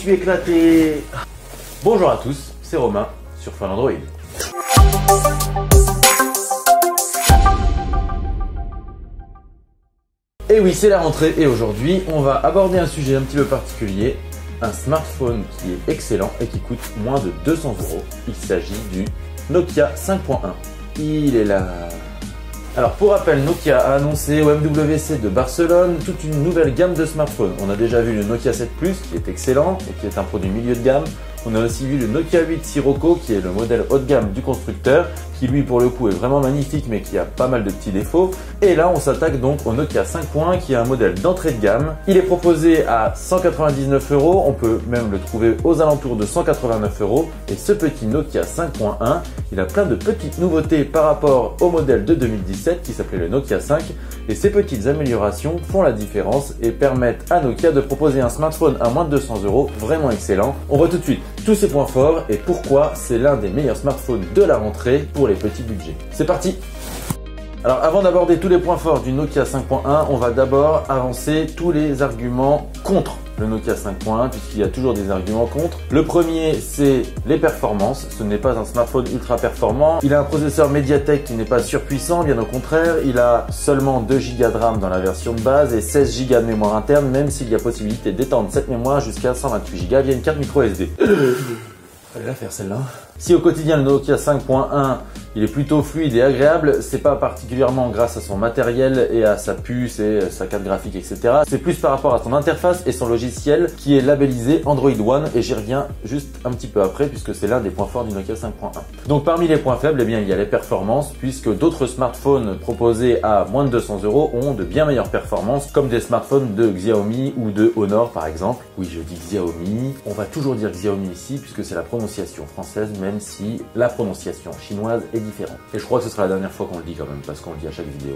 suis éclaté. Bonjour à tous, c'est Romain sur Fun Android. Et oui, c'est la rentrée et aujourd'hui, on va aborder un sujet un petit peu particulier. Un smartphone qui est excellent et qui coûte moins de 200 €. Il s'agit du Nokia 5.1. Il est là. Alors pour rappel, Nokia a annoncé au MWC de Barcelone toute une nouvelle gamme de smartphones. On a déjà vu le Nokia 7 Plus qui est excellent et qui est un produit milieu de gamme. On a aussi vu le Nokia 8 Sirocco qui est le modèle haut de gamme du constructeur, qui lui pour le coup est vraiment magnifique mais qui a pas mal de petits défauts. Et là on s'attaque donc au Nokia 5.1 qui est un modèle d'entrée de gamme. Il est proposé à 199 €, on peut même le trouver aux alentours de 189 €. Et ce petit Nokia 5.1, il a plein de petites nouveautés par rapport au modèle de 2017 qui s'appelait le Nokia 5. Et ces petites améliorations font la différence et permettent à Nokia de proposer un smartphone à moins de 200 € vraiment excellent. On voit tout de suite tous ses points forts et pourquoi c'est l'un des meilleurs smartphones de la rentrée pour les petits budgets. C'est parti! Alors avant d'aborder tous les points forts du Nokia 5.1, on va d'abord avancer tous les arguments contre le Nokia 5.1 puisqu'il y a toujours des arguments contre. Le premier, c'est les performances. Ce n'est pas un smartphone ultra performant. Il a un processeur Mediatek qui n'est pas surpuissant, bien au contraire. Il a seulement 2 Go de RAM dans la version de base et 16 Go de mémoire interne, même s'il y a possibilité d'étendre cette mémoire jusqu'à 128 Go via une carte micro SD. Fallait la faire celle-là. Si au quotidien le Nokia 5.1 il est plutôt fluide et agréable, c'est pas particulièrement grâce à son matériel et à sa puce et sa carte graphique, etc. C'est plus par rapport à son interface et son logiciel qui est labellisé Android One et j'y reviens juste un petit peu après puisque c'est l'un des points forts du Nokia 5.1. Donc parmi les points faibles, eh bien, il y a les performances puisque d'autres smartphones proposés à moins de 200 € ont de bien meilleures performances comme des smartphones de Xiaomi ou de Honor par exemple. Oui, je dis Xiaomi, on va toujours dire Xiaomi ici puisque c'est la prononciation française même si la prononciation chinoise est différente. Et je crois que ce sera la dernière fois qu'on le dit quand même, parce qu'on le dit à chaque vidéo.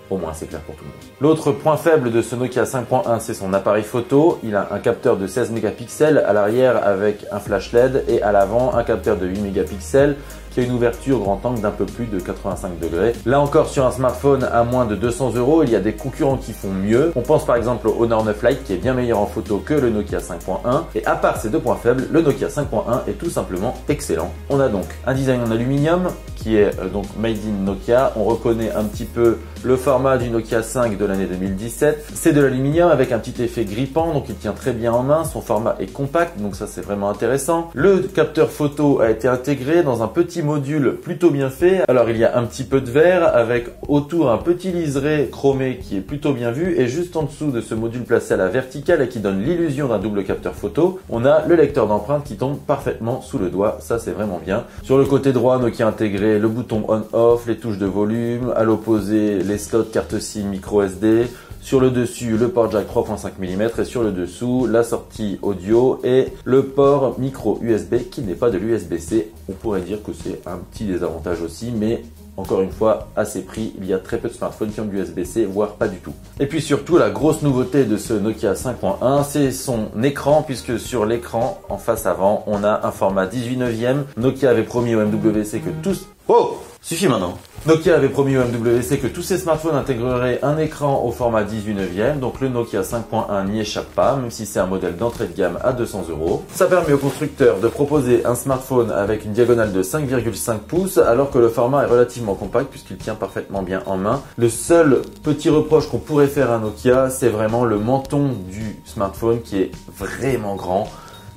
Au moins c'est clair pour tout le monde. L'autre point faible de ce Nokia 5.1, c'est son appareil photo. Il a un capteur de 16 mégapixels à l'arrière avec un flash LED et à l'avant un capteur de 8 mégapixels qui a une ouverture grand angle d'un peu plus de 85 degrés. Là encore sur un smartphone à moins de 200 €, il y a des concurrents qui font mieux. On pense par exemple au Honor 9 Lite qui est bien meilleur en photo que le Nokia 5.1. Et à part ces deux points faibles, le Nokia 5.1 est tout simplement excellent. On a donc un design en aluminium qui est donc made in Nokia. On reconnaît un petit peu le format du Nokia 5 de l'année 2017. C'est de l'aluminium avec un petit effet grippant, donc il tient très bien en main. Son format est compact, donc ça c'est vraiment intéressant. Le capteur photo a été intégré dans un petit module plutôt bien fait. Alors il y a un petit peu de verre avec autour un petit liseré chromé qui est plutôt bien vu et juste en dessous de ce module placé à la verticale et qui donne l'illusion d'un double capteur photo, on a le lecteur d'empreintes qui tombe parfaitement sous le doigt. Ça c'est vraiment bien. Sur le côté droit, Nokia a intégré le bouton on-off, les touches de volume, à l'opposé les slots carte SIM micro SD. Sur le dessus, le port jack 3.5 mm et sur le dessous, la sortie audio et le port micro USB qui n'est pas de l'USB-C. On pourrait dire que c'est un petit désavantage aussi, mais encore une fois, à ces prix, il y a très peu de smartphones qui ont de l'USB-C, voire pas du tout. Et puis surtout, la grosse nouveauté de ce Nokia 5.1, c'est son écran, puisque sur l'écran, en face avant, on a un format 18/9. Nokia avait promis au MWC que tous... Oh! Suffit maintenant. Nokia avait promis au MWC que tous ses smartphones intégreraient un écran au format 18/9, donc le Nokia 5.1 n'y échappe pas, même si c'est un modèle d'entrée de gamme à 200 €. Ça permet au constructeur de proposer un smartphone avec une diagonale de 5,5 pouces, alors que le format est relativement compact puisqu'il tient parfaitement bien en main. Le seul petit reproche qu'on pourrait faire à Nokia, c'est vraiment le menton du smartphone qui est vraiment grand.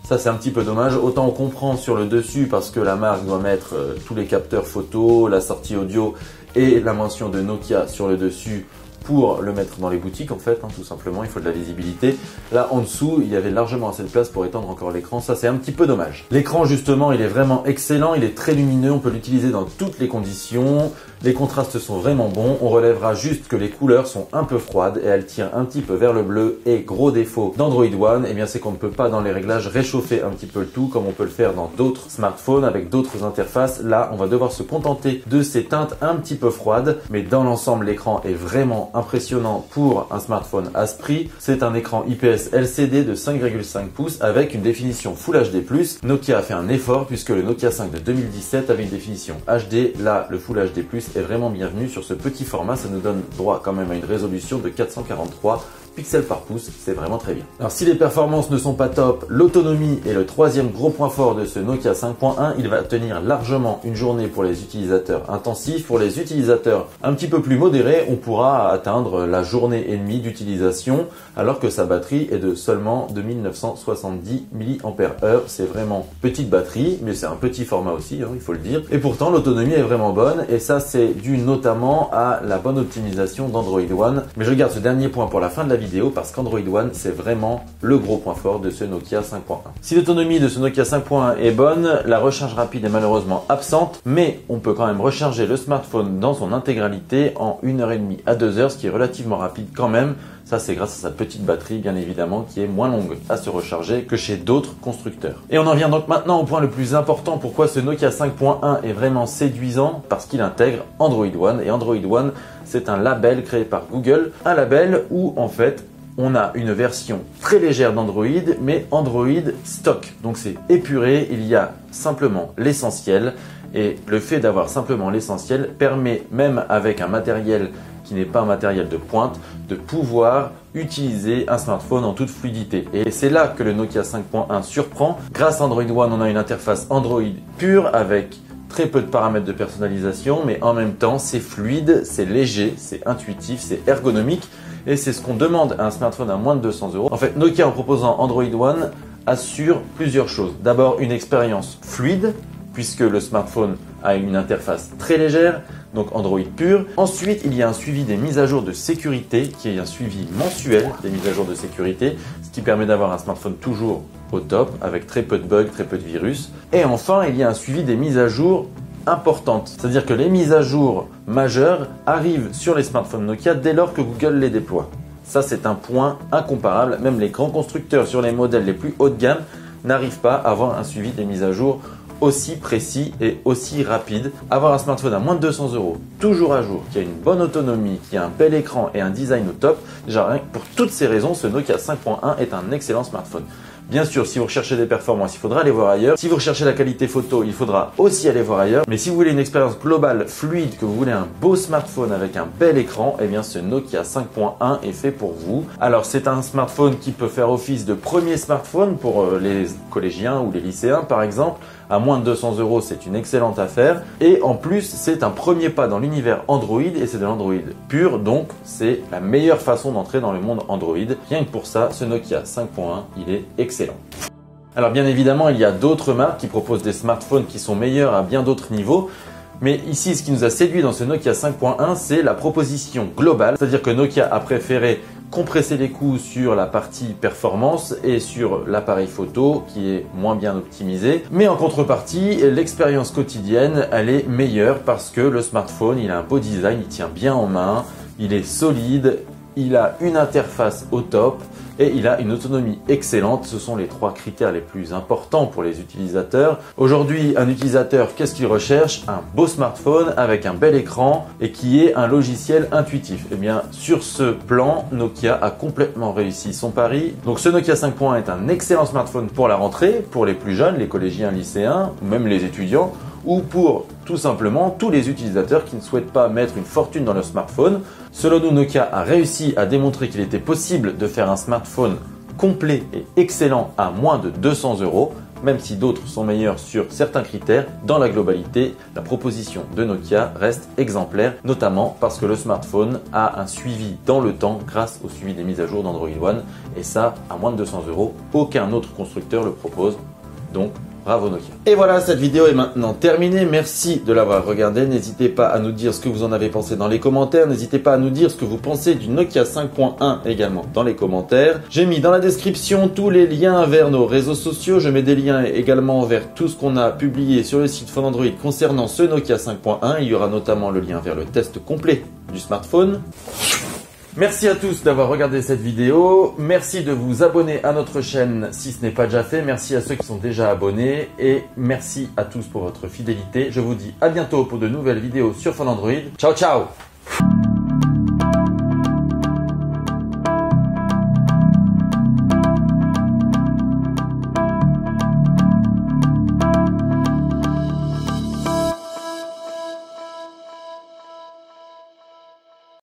Ça c'est un petit peu dommage, autant on comprend sur le dessus parce que la marque doit mettre tous les capteurs photo, la sortie audio et la mention de Nokia sur le dessus pour le mettre dans les boutiques en fait, tout simplement, il faut de la visibilité. Là en dessous, il y avait largement assez de place pour étendre encore l'écran, ça c'est un petit peu dommage. L'écran justement, il est vraiment excellent, il est très lumineux, on peut l'utiliser dans toutes les conditions, les contrastes sont vraiment bons, on relèvera juste que les couleurs sont un peu froides et elles tirent un petit peu vers le bleu et gros défaut d'Android One, eh bien c'est qu'on ne peut pas dans les réglages réchauffer un petit peu le tout comme on peut le faire dans d'autres smartphones avec d'autres interfaces. Là, on va devoir se contenter de ces teintes un petit peu froides, mais dans l'ensemble, l'écran est vraiment impressionnant pour un smartphone à ce prix. C'est un écran IPS LCD de 5,5 pouces avec une définition Full HD+. Nokia a fait un effort puisque le Nokia 5 de 2017 avait une définition HD. Là, le Full HD+, est vraiment bienvenu sur ce petit format. Ça nous donne droit quand même à une résolution de 443 pixels par pouce, c'est vraiment très bien. Alors si les performances ne sont pas top, l'autonomie est le troisième gros point fort de ce Nokia 5.1. Il va tenir largement une journée pour les utilisateurs intensifs. Pour les utilisateurs un petit peu plus modérés, on pourra atteindre la journée et demie d'utilisation alors que sa batterie est de seulement 2970 mAh. C'est vraiment petite batterie, mais c'est un petit format aussi, il faut le dire. Et pourtant l'autonomie est vraiment bonne et ça c'est dû notamment à la bonne optimisation d'Android One. Mais je garde ce dernier point pour la fin de la vidéo parce qu'Android One c'est vraiment le gros point fort de ce Nokia 5.1. Si l'autonomie de ce Nokia 5.1 est bonne, la recharge rapide est malheureusement absente, mais on peut quand même recharger le smartphone dans son intégralité en 1h30 à 2h, ce qui est relativement rapide quand même. Ça, c'est grâce à sa petite batterie, bien évidemment, qui est moins longue à se recharger que chez d'autres constructeurs. Et on en vient donc maintenant au point le plus important. Pourquoi ce Nokia 5.1 est vraiment séduisant? Parce qu'il intègre Android One. Et Android One, c'est un label créé par Google. Un label où, en fait, on a une version très légère d'Android, mais Android stock. Donc c'est épuré, il y a simplement l'essentiel. Et le fait d'avoir simplement l'essentiel permet, même avec un matériel qui n'est pas un matériel de pointe, de pouvoir utiliser un smartphone en toute fluidité. Et c'est là que le Nokia 5.1 surprend. Grâce à Android One, on a une interface Android pure avec très peu de paramètres de personnalisation, mais en même temps, c'est fluide, c'est léger, c'est intuitif, c'est ergonomique. Et c'est ce qu'on demande à un smartphone à moins de 200 €. En fait, Nokia, en proposant Android One, assure plusieurs choses. D'abord, une expérience fluide, puisque le smartphone a une interface très légère, donc Android pur. Ensuite, il y a un suivi des mises à jour de sécurité, qui est un suivi mensuel des mises à jour de sécurité, ce qui permet d'avoir un smartphone toujours au top, avec très peu de bugs, très peu de virus. Et enfin, il y a un suivi des mises à jour importantes, c'est-à-dire que les mises à jour majeures arrivent sur les smartphones Nokia dès lors que Google les déploie. Ça, c'est un point incomparable. Même les grands constructeurs sur les modèles les plus haut de gamme n'arrivent pas à avoir un suivi des mises à jour aussi précis et aussi rapide. Avoir un smartphone à moins de 200 €, toujours à jour, qui a une bonne autonomie, qui a un bel écran et un design au top, déjà rien que pour toutes ces raisons, ce Nokia 5.1 est un excellent smartphone. Bien sûr, si vous recherchez des performances, il faudra aller voir ailleurs. Si vous recherchez la qualité photo, il faudra aussi aller voir ailleurs. Mais si vous voulez une expérience globale, fluide, que vous voulez un beau smartphone avec un bel écran, eh bien ce Nokia 5.1 est fait pour vous. Alors c'est un smartphone qui peut faire office de premier smartphone pour les collégiens ou les lycéens par exemple. À moins de 200 €, c'est une excellente affaire. Et en plus, c'est un premier pas dans l'univers Android et c'est de l'Android pur. Donc, c'est la meilleure façon d'entrer dans le monde Android. Rien que pour ça, ce Nokia 5.1, il est excellent. Alors bien évidemment, il y a d'autres marques qui proposent des smartphones qui sont meilleurs à bien d'autres niveaux. Mais ici, ce qui nous a séduit dans ce Nokia 5.1, c'est la proposition globale. C'est-à-dire que Nokia a préféré compresser les coûts sur la partie performance et sur l'appareil photo qui est moins bien optimisé. Mais en contrepartie, l'expérience quotidienne, elle est meilleure parce que le smartphone, il a un beau design, il tient bien en main, il est solide, il a une interface au top et il a une autonomie excellente. Ce sont les trois critères les plus importants pour les utilisateurs. Aujourd'hui, un utilisateur, qu'est-ce qu'il recherche? Un beau smartphone avec un bel écran et qui est un logiciel intuitif. Eh bien, sur ce plan, Nokia a complètement réussi son pari. Donc ce Nokia 5.1 est un excellent smartphone pour la rentrée, pour les plus jeunes, les collégiens, lycéens, ou même les étudiants, ou pour tout simplement tous les utilisateurs qui ne souhaitent pas mettre une fortune dans leur smartphone. Selon nous, Nokia a réussi à démontrer qu'il était possible de faire un smartphone complet et excellent à moins de 200 €, même si d'autres sont meilleurs sur certains critères. Dans la globalité, la proposition de Nokia reste exemplaire, notamment parce que le smartphone a un suivi dans le temps grâce au suivi des mises à jour d'Android One. Et ça, à moins de 200 €, aucun autre constructeur le propose. Donc, bravo Nokia. Et voilà, cette vidéo est maintenant terminée. Merci de l'avoir regardée. N'hésitez pas à nous dire ce que vous en avez pensé dans les commentaires. N'hésitez pas à nous dire ce que vous pensez du Nokia 5.1 également dans les commentaires. J'ai mis dans la description tous les liens vers nos réseaux sociaux. Je mets des liens également vers tout ce qu'on a publié sur le site Phone Android concernant ce Nokia 5.1. Il y aura notamment le lien vers le test complet du smartphone. Merci à tous d'avoir regardé cette vidéo. Merci de vous abonner à notre chaîne si ce n'est pas déjà fait. Merci à ceux qui sont déjà abonnés et merci à tous pour votre fidélité. Je vous dis à bientôt pour de nouvelles vidéos sur Phone Android. Ciao ciao!